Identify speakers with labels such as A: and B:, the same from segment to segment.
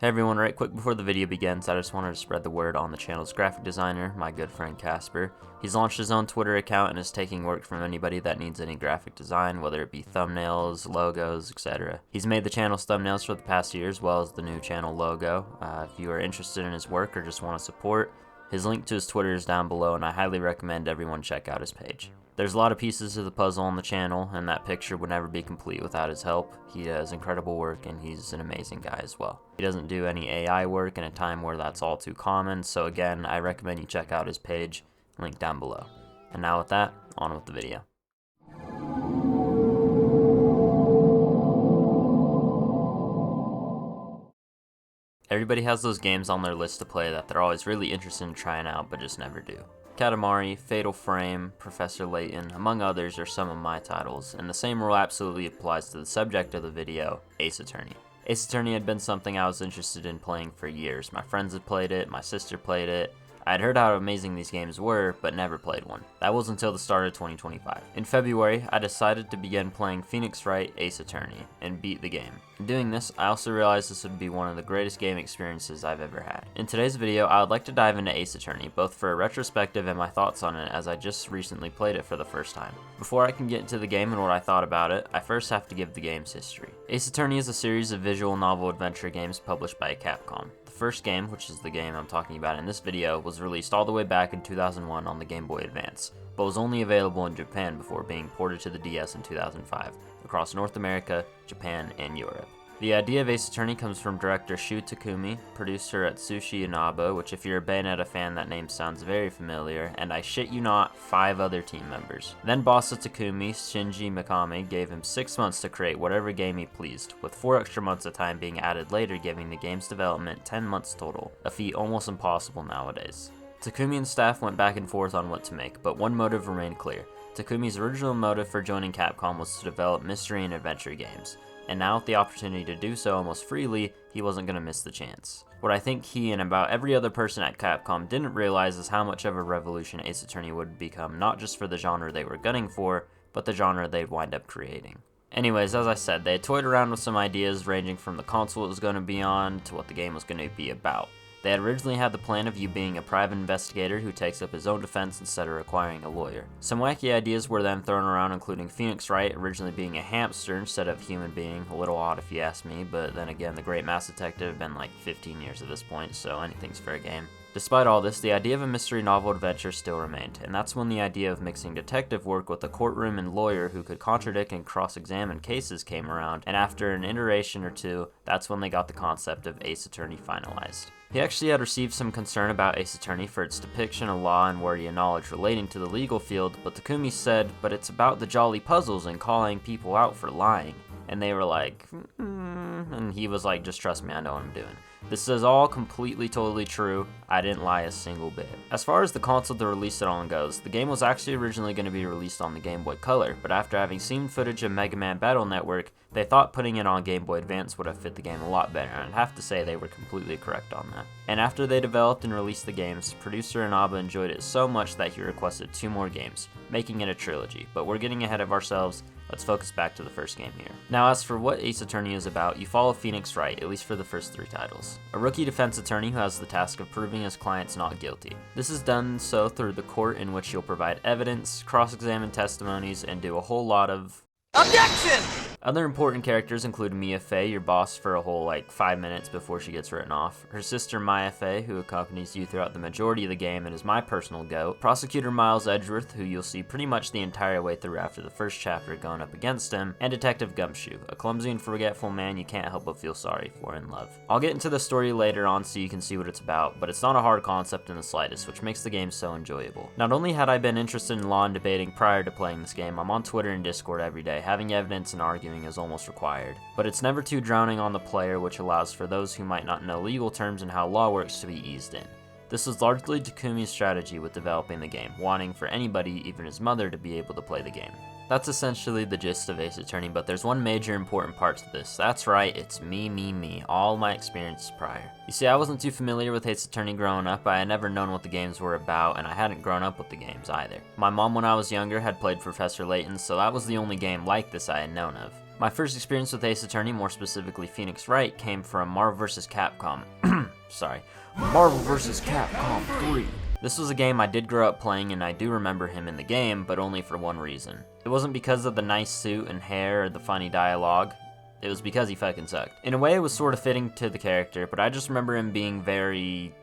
A: Hey everyone, right quick before the video begins, I just wanted to spread the word on the channel's graphic designer, my good friend Casper. He's launched his own Twitter account and is taking work from anybody that needs any graphic design, whether it be thumbnails, logos, etc. He's made the channel's thumbnails for the past year as well as the new channel logo. If you are interested in his work or just want to support, his link to his Twitter is down below and I highly recommend everyone check out his page. There's a lot of pieces to the puzzle on the channel, and that picture would never be complete without his help. He does incredible work, and he's an amazing guy as well. He doesn't do any AI work in a time where that's all too common, so again, I recommend you check out his page, link down below. And now with that, on with the video. Everybody has those games on their list to play that they're always really interested in trying out, but just never do. Katamari, Fatal Frame, Professor Layton, among others are some of my titles, and the same rule absolutely applies to the subject of the video, Ace Attorney. Ace Attorney had been something I was interested in playing for years. My friends had played it, my sister played it. I had heard how amazing these games were, but never played one. That was until the start of 2025. In February, I decided to begin playing Phoenix Wright Ace Attorney, and beat the game. In doing this, I also realized this would be one of the greatest game experiences I've ever had. In today's video, I would like to dive into Ace Attorney, both for a retrospective and my thoughts on it as I just recently played it for the first time. Before I can get into the game and what I thought about it, I first have to give the game's history. Ace Attorney is a series of visual novel adventure games published by Capcom. The first game, which is the game I'm talking about in this video, was released all the way back in 2001 on the Game Boy Advance, but was only available in Japan before being ported to the DS in 2005, across North America, Japan, and Europe. The idea of Ace Attorney comes from director Shu Takumi, producer at Sushi Inaba, which if you're a Bayonetta fan that name sounds very familiar, and I shit you not, 5 other team members. Then boss of Takumi, Shinji Mikami, gave him 6 months to create whatever game he pleased, with 4 extra months of time being added later giving the game's development 10 months total, a feat almost impossible nowadays. Takumi and staff went back and forth on what to make, but one motive remained clear. Takumi's original motive for joining Capcom was to develop mystery and adventure games, and now with the opportunity to do so almost freely, he wasn't going to miss the chance. What I think he and about every other person at Capcom didn't realize is how much of a revolution Ace Attorney would become, not just for the genre they were gunning for, but the genre they'd wind up creating. Anyways, as I said, they had toyed around with some ideas ranging from the console it was going to be on to what the game was going to be about. They had originally had the plan of you being a private investigator who takes up his own defense instead of requiring a lawyer. Some wacky ideas were then thrown around, including Phoenix Wright originally being a hamster instead of a human being, a little odd if you ask me, but then again the Great Mass Detective had been like 15 years at this point, so anything's fair game. Despite all this, the idea of a mystery novel adventure still remained, and that's when the idea of mixing detective work with a courtroom and lawyer who could contradict and cross-examine cases came around, and after an iteration or two, that's when they got the concept of Ace Attorney finalized. He actually had received some concern about Ace Attorney for its depiction of law and wordy knowledge relating to the legal field, but Takumi said, but it's about the jolly puzzles and calling people out for lying. And they were like, and he was like, just trust me, I know what I'm doing. This is all completely totally true. I didn't lie a single bit. As far as the console to release it on goes, the game was actually originally going to be released on the Game Boy Color, but after having seen footage of Mega Man Battle Network, they thought putting it on Game Boy Advance would have fit the game a lot better, and I'd have to say they were completely correct on that. And after they developed and released the games, producer Inaba enjoyed it so much that he requested 2 more games, making it a trilogy, but we're getting ahead of ourselves. Let's focus back to the first game here. Now as for what Ace Attorney is about, you follow Phoenix Wright, at least for the first 3 titles. A rookie defense attorney who has the task of proving his clients not guilty. This is done so through the court in which he'll provide evidence, cross-examine testimonies, and do a whole lot of OBJECTION! Other important characters include Mia Fey, your boss for a whole 5 minutes before she gets written off, her sister Maya Fey, who accompanies you throughout the majority of the game and is my personal goat, Prosecutor Miles Edgeworth, who you'll see pretty much the entire way through after the first chapter going up against him, and Detective Gumshoe, a clumsy and forgetful man you can't help but feel sorry for in love. I'll get into the story later on so you can see what it's about, but it's not a hard concept in the slightest, which makes the game so enjoyable. Not only had I been interested in law and debating prior to playing this game, I'm on Twitter and Discord every day, having evidence and arguing is almost required. But it's never too drowning on the player, which allows for those who might not know legal terms and how law works to be eased in. This was largely Takumi's strategy with developing the game, wanting for anybody, even his mother, to be able to play the game. That's essentially the gist of Ace Attorney, but there's one major important part to this. That's right, it's me, all my experience prior. You see, I wasn't too familiar with Ace Attorney growing up. I had never known what the games were about, and I hadn't grown up with the games either. My mom, when I was younger, had played Professor Layton, so that was the only game like this I had known of. My first experience with Ace Attorney, more specifically Phoenix Wright, came from Marvel vs. Capcom. Marvel vs. Capcom 3. This was a game I did grow up playing, and I do remember him in the game, but only for one reason. It wasn't because of the nice suit and hair or the funny dialogue. It was because he fucking sucked. In a way, it was sort of fitting to the character, but I just remember him being very...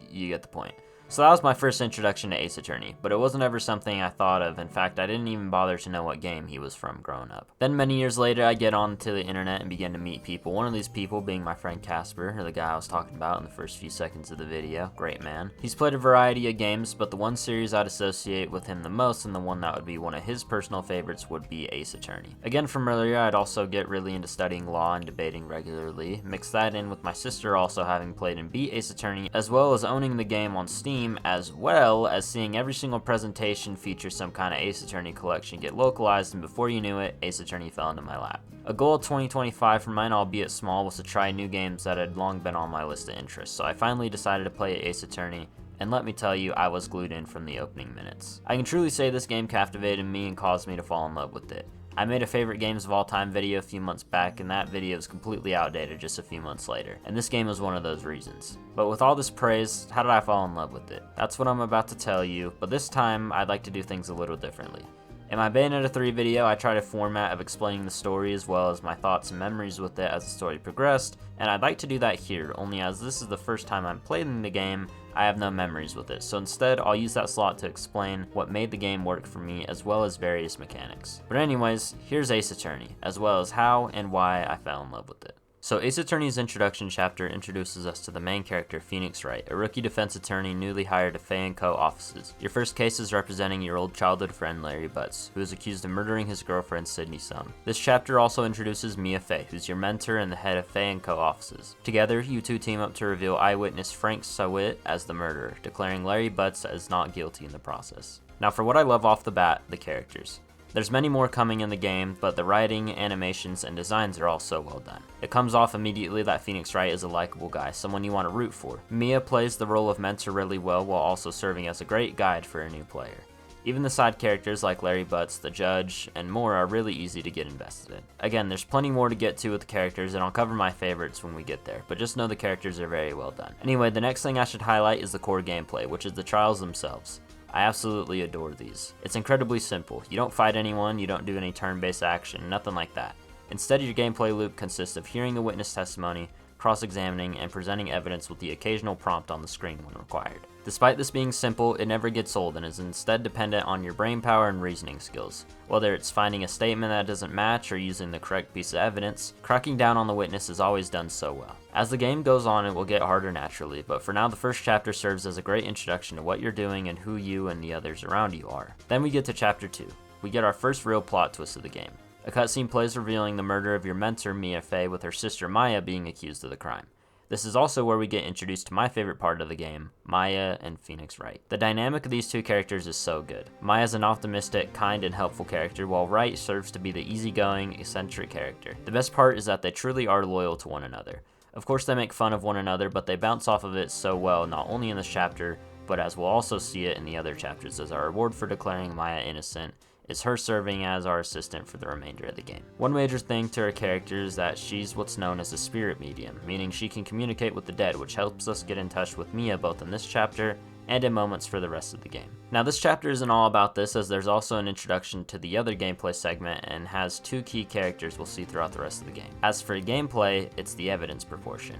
A: you get the point. So that was my first introduction to Ace Attorney, but it wasn't ever something I thought of. In fact, I didn't even bother to know what game he was from growing up. Then many years later, I get onto the internet and begin to meet people. One of these people being my friend Casper, or the guy I was talking about in the first few seconds of the video. Great man. He's played a variety of games, but the one series I'd associate with him the most, and the one that would be one of his personal favorites, would be Ace Attorney. Again, from earlier, I'd also get really into studying law and debating regularly. Mix that in with my sister also having played and beat Ace Attorney, as well as owning the game on Steam, as well as seeing every single presentation feature some kind of Ace Attorney collection get localized, and before you knew it, Ace Attorney fell into my lap. A goal of 2025 for mine, albeit small, was to try new games that had long been on my list of interests, so I finally decided to play Ace Attorney, and let me tell you, I was glued in from the opening minutes. I can truly say this game captivated me and caused me to fall in love with it. I made a favorite games of all time video a few months back, and that video is completely outdated just a few months later, and this game was one of those reasons. But with all this praise, how did I fall in love with it? That's what I'm about to tell you, but this time I'd like to do things a little differently. In my Bayonetta 3 video, I tried a format of explaining the story as well as my thoughts and memories with it as the story progressed, and I'd like to do that here, only as this is the first time I'm playing the game, I have no memories with it, so instead I'll use that slot to explain what made the game work for me as well as various mechanics. But anyways, here's Ace Attorney, as well as how and why I fell in love with it. So Ace Attorney's introduction chapter introduces us to the main character, Phoenix Wright, a rookie defense attorney newly hired to Fay & Co. offices. Your first case is representing your old childhood friend Larry Butts, who is accused of murdering his girlfriend Sydney Sum. This chapter also introduces Mia Fey, who's your mentor and the head of Fay & Co. offices. Together, you two team up to reveal eyewitness Frank Sawit as the murderer, declaring Larry Butts as not guilty in the process. Now for what I love off the bat, the characters. There's many more coming in the game, but the writing, animations, and designs are all so well done. It comes off immediately that Phoenix Wright is a likable guy, someone you want to root for. Mia plays the role of mentor really well while also serving as a great guide for a new player. Even the side characters like Larry Butts, the judge, and more are really easy to get invested in. Again, there's plenty more to get to with the characters, and I'll cover my favorites when we get there, but just know the characters are very well done. Anyway, the next thing I should highlight is the core gameplay, which is the trials themselves. I absolutely adore these. It's incredibly simple. You don't fight anyone, you don't do any turn-based action, nothing like that. Instead, your gameplay loop consists of hearing a witness testimony, cross-examining, and presenting evidence with the occasional prompt on the screen when required. Despite this being simple, it never gets old and is instead dependent on your brain power and reasoning skills. Whether it's finding a statement that doesn't match or using the correct piece of evidence, cracking down on the witness is always done so well. As the game goes on, it will get harder naturally, but for now the first chapter serves as a great introduction to what you're doing and who you and the others around you are. Then we get to chapter 2. We get our first real plot twist of the game. A cutscene plays revealing the murder of your mentor Mia Fey, with her sister Maya being accused of the crime. This is also where we get introduced to my favorite part of the game, Maya and Phoenix Wright. The dynamic of these two characters is so good. Maya's an optimistic, kind, and helpful character, while Wright serves to be the easygoing, eccentric character. The best part is that they truly are loyal to one another. Of course they make fun of one another, but they bounce off of it so well, not only in this chapter, but as we'll also see it in the other chapters, as our reward for declaring Maya innocent is her serving as our assistant for the remainder of the game. One major thing to her character is that she's what's known as a spirit medium, meaning she can communicate with the dead, which helps us get in touch with Mia both in this chapter and in moments for the rest of the game. Now this chapter isn't all about this, as there's also an introduction to the other gameplay segment and has two key characters we'll see throughout the rest of the game. As for gameplay, it's the evidence proportion.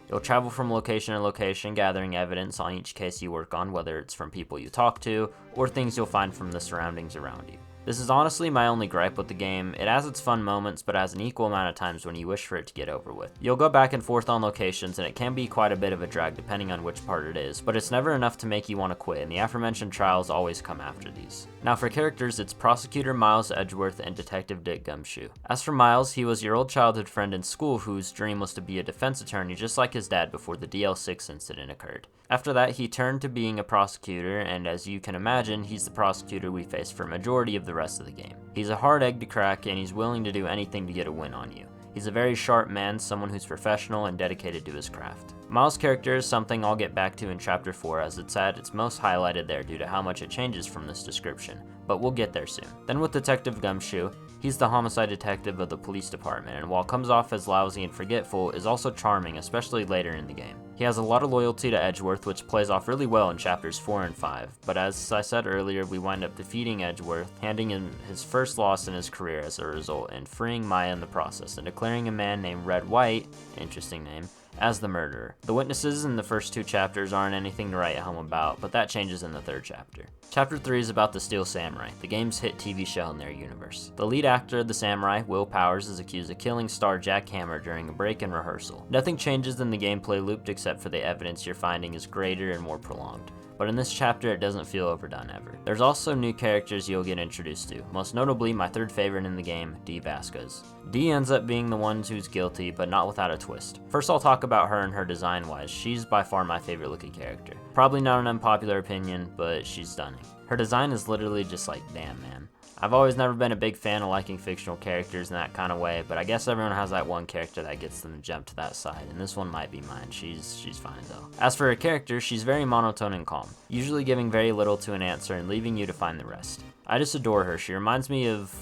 A: You'll travel from location to location, gathering evidence on each case you work on, whether it's from people you talk to or things you'll find from the surroundings around you. This is honestly my only gripe with the game. It has its fun moments, but has an equal amount of times when you wish for it to get over with. You'll go back and forth on locations, and it can be quite a bit of a drag depending on which part it is, but it's never enough to make you want to quit, and the aforementioned trials always come after these. Now for characters, it's Prosecutor Miles Edgeworth and Detective Dick Gumshoe. As for Miles, he was your old childhood friend in school whose dream was to be a defense attorney just like his dad before the DL6 incident occurred. After that, he turned to being a prosecutor, and as you can imagine, he's the prosecutor we face for a majority of the the rest of the game. He's a hard egg to crack, and he's willing to do anything to get a win on you. He's a very sharp man, someone who's professional and dedicated to his craft. Miles' character is something I'll get back to in Chapter 4, as it's at its most highlighted there due to how much it changes from this description, but we'll get there soon. Then with Detective Gumshoe, he's the homicide detective of the police department, and while comes off as lousy and forgetful, is also charming, especially later in the game. He has a lot of loyalty to Edgeworth, which plays off really well in Chapters 4 and 5, but as I said earlier, we wind up defeating Edgeworth, handing him his first loss in his career as a result, and freeing Maya in the process, and declaring a man named Red White, interesting name, as the murderer. The witnesses in the first 2 chapters aren't anything to write home about, but that changes in the 3rd chapter. Chapter 3 is about the Steel Samurai, the game's hit TV show in their universe. The lead actor of the Samurai, Will Powers, is accused of killing star Jack Hammer during a break in rehearsal. Nothing changes in the gameplay loop except for the evidence you're finding is greater and more prolonged, but in this chapter it doesn't feel overdone ever. There's also new characters you'll get introduced to, most notably my 3rd favorite in the game, Dee Vasquez. Dee ends up being the one who's guilty, but not without a twist. First I'll talk about her and her design wise. She's by far my favorite looking character. Probably not an unpopular opinion, but she's stunning. Her design is literally just like, damn man. I've always never been a big fan of liking fictional characters in that kind of way, but I guess everyone has that one character that gets them to jump to that side, and this one might be mine. She's fine though. As for her character, she's very monotone and calm, usually giving very little to an answer and leaving you to find the rest. I just adore her. She reminds me of,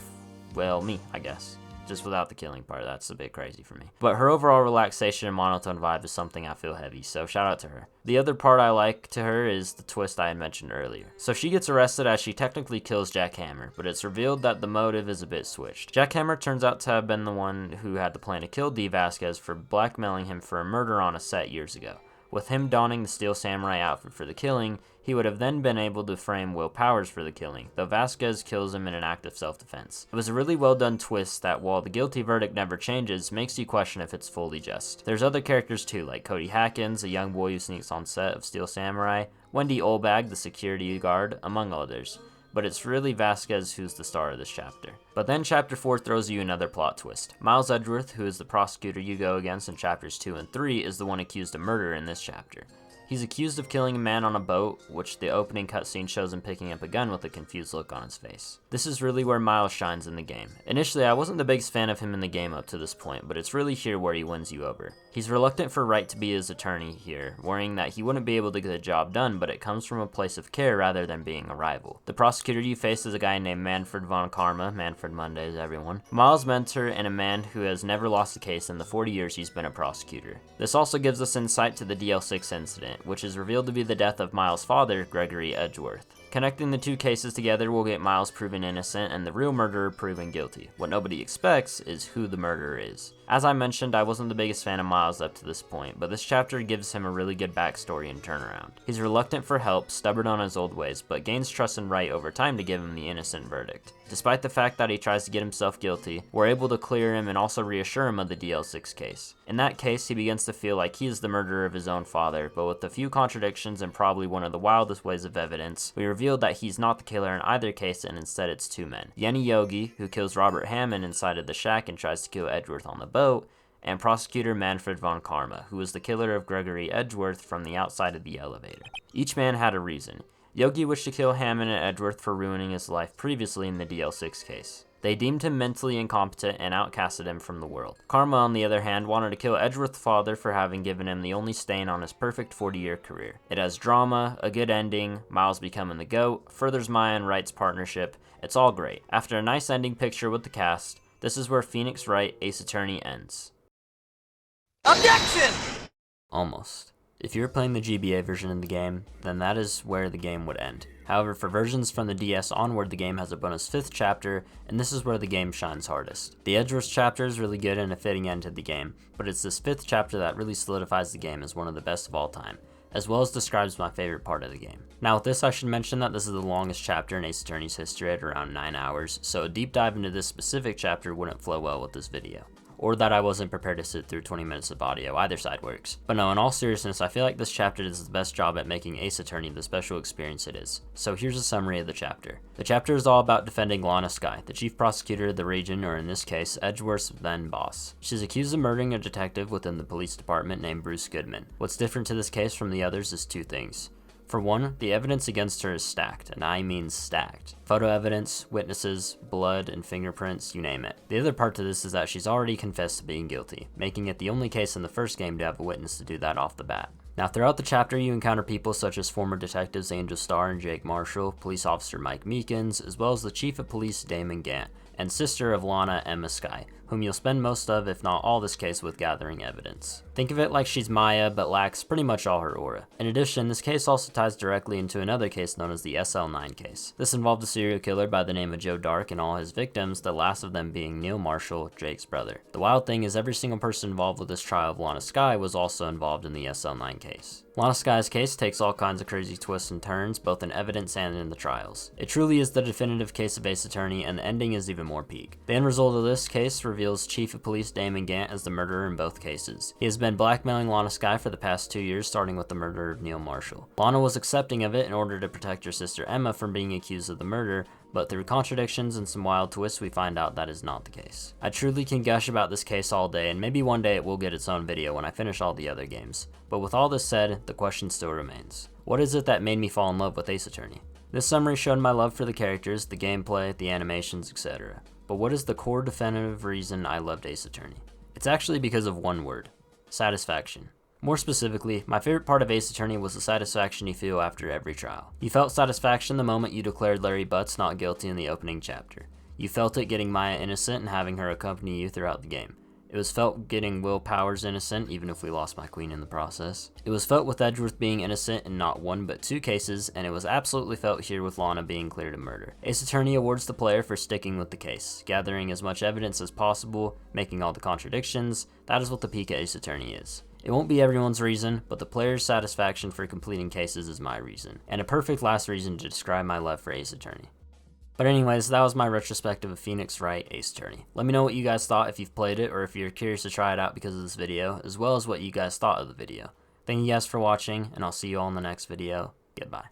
A: well, me, I guess. Just without the killing part, that's a bit crazy for me. But her overall relaxation and monotone vibe is something I feel heavy, so shout out to her. The other part I like to her is the twist I had mentioned earlier. So she gets arrested as she technically kills Jack Hammer, but it's revealed that the motive is a bit switched. Jack Hammer turns out to have been the one who had the plan to kill Dee Vasquez for blackmailing him for a murder on a set years ago. With him donning the Steel Samurai outfit for the killing, he would have then been able to frame Will Powers for the killing, though Vasquez kills him in an act of self-defense. It was a really well done twist that, while the guilty verdict never changes, makes you question if it's fully just. There's other characters too, like Cody Hackins, a young boy who sneaks on set of Steel Samurai, Wendy Olbag, the security guard, among others. But it's really Vasquez who's the star of this chapter. But then Chapter 4 throws you another plot twist. Miles Edgeworth, who is the prosecutor you go against in Chapters 2 and 3, is the one accused of murder in this chapter. He's accused of killing a man on a boat, which the opening cutscene shows him picking up a gun with a confused look on his face. This is really where Miles shines in the game. Initially, I wasn't the biggest fan of him in the game up to this point, but it's really here where he wins you over. He's reluctant for Wright to be his attorney here, worrying that he wouldn't be able to get the job done, but it comes from a place of care rather than being a rival. The prosecutor you face is a guy named Manfred von Karma, Manfred Mondays everyone, Miles' mentor and a man who has never lost a case in the 40 years he's been a prosecutor. This also gives us insight to the DL6 incident, which is revealed to be the death of Miles' father, Gregory Edgeworth. Connecting the 2 cases together will get Miles proven innocent and the real murderer proven guilty. What nobody expects is who the murderer is. As I mentioned, I wasn't the biggest fan of Miles up to this point, but this chapter gives him a really good backstory and turnaround. He's reluctant for help, stubborn on his old ways, but gains trust in Wright over time to give him the innocent verdict. Despite the fact that he tries to get himself guilty, we're able to clear him and also reassure him of the DL6 case. In that case, he begins to feel like he is the murderer of his own father, but with a few contradictions and probably one of the wildest ways of evidence, we reveal that he's not the killer in either case and instead it's 2 men. Yenny Yogi, who kills Robert Hammond inside of the shack and tries to kill Edgeworth on the boat, and prosecutor Manfred von Karma, who was the killer of Gregory Edgeworth from the outside of the elevator. Each man had a reason. Yogi wished to kill Hammond and Edgeworth for ruining his life previously in the DL6 case. They deemed him mentally incompetent and outcasted him from the world. Karma, on the other hand, wanted to kill Edgeworth's father for having given him the only stain on his perfect 40-year career. It has drama, a good ending, Miles becoming the GOAT, furthers Maya and Wright's partnership. It's all great. After a nice ending picture with the cast, this is where Phoenix Wright, Ace Attorney ends.
B: Objection!
A: Almost. If you were playing the GBA version of the game, then that is where the game would end. However, for versions from the DS onward, the game has a bonus 5th chapter, and this is where the game shines hardest. The Edgeworth chapter is really good and a fitting end to the game, but it's this 5th chapter that really solidifies the game as one of the best of all time, as well as describes my favorite part of the game. Now with this, I should mention that this is the longest chapter in Ace Attorney's history at around 9 hours, so a deep dive into this specific chapter wouldn't flow well with this video. Or that I wasn't prepared to sit through 20 minutes of audio, either side works. But no, in all seriousness, I feel like this chapter does the best job at making Ace Attorney the special experience it is. So here's a summary of the chapter. The chapter is all about defending Lana Skye, the chief prosecutor of the region, or in this case, Edgeworth's then boss. She's accused of murdering a detective within the police department named Bruce Goodman. What's different to this case from the others is 2 things. For one, the evidence against her is stacked, and I mean stacked. Photo evidence, witnesses, blood, and fingerprints, you name it. The other part to this is that she's already confessed to being guilty, making it the only case in the first game to have a witness to do that off the bat. Now, throughout the chapter, you encounter people such as former detectives Angel Starr and Jake Marshall, police officer Mike Meekins, as well as the chief of police Damon Gant, and sister of Lana, Emma Skye, whom you'll spend most of, if not all this case with gathering evidence. Think of it like she's Maya, but lacks pretty much all her aura. In addition, this case also ties directly into another case known as the SL9 case. This involved a serial killer by the name of Joe Dark and all his victims, the last of them being Neil Marshall, Jake's brother. The wild thing is every single person involved with this trial of Lana Skye was also involved in the SL9 case. Lana Skye's case takes all kinds of crazy twists and turns, both in evidence and in the trials. It truly is the definitive case of Ace Attorney, and the ending is even more peak. The end result of this case reveals Chief of Police Damon Gant as the murderer in both cases. He has been blackmailing Lana Skye for the past 2 years, starting with the murder of Neil Marshall. Lana was accepting of it in order to protect her sister Emma from being accused of the murder, but through contradictions and some wild twists we find out that is not the case. I truly can gush about this case all day, and maybe one day it will get its own video when I finish all the other games. But with all this said, the question still remains. What is it that made me fall in love with Ace Attorney? This summary showed my love for the characters, the gameplay, the animations, etc. But what is the core definitive reason I loved Ace Attorney? It's actually because of one word: satisfaction. More specifically, my favorite part of Ace Attorney was the satisfaction you feel after every trial. You felt satisfaction the moment you declared Larry Butts not guilty in the opening chapter. You felt it getting Maya innocent and having her accompany you throughout the game. It was felt getting Will Powers innocent, even if we lost my queen in the process. It was felt with Edgeworth being innocent in not one but 2 cases, and it was absolutely felt here with Lana being cleared of murder. Ace Attorney awards the player for sticking with the case, gathering as much evidence as possible, making all the contradictions. That is what the peak of Ace Attorney is. It won't be everyone's reason, but the player's satisfaction for completing cases is my reason, and a perfect last reason to describe my love for Ace Attorney. But anyways, that was my retrospective of Phoenix Wright Ace Attorney. Let me know what you guys thought if you've played it, or if you're curious to try it out because of this video, as well as what you guys thought of the video. Thank you guys for watching, and I'll see you all in the next video. Goodbye.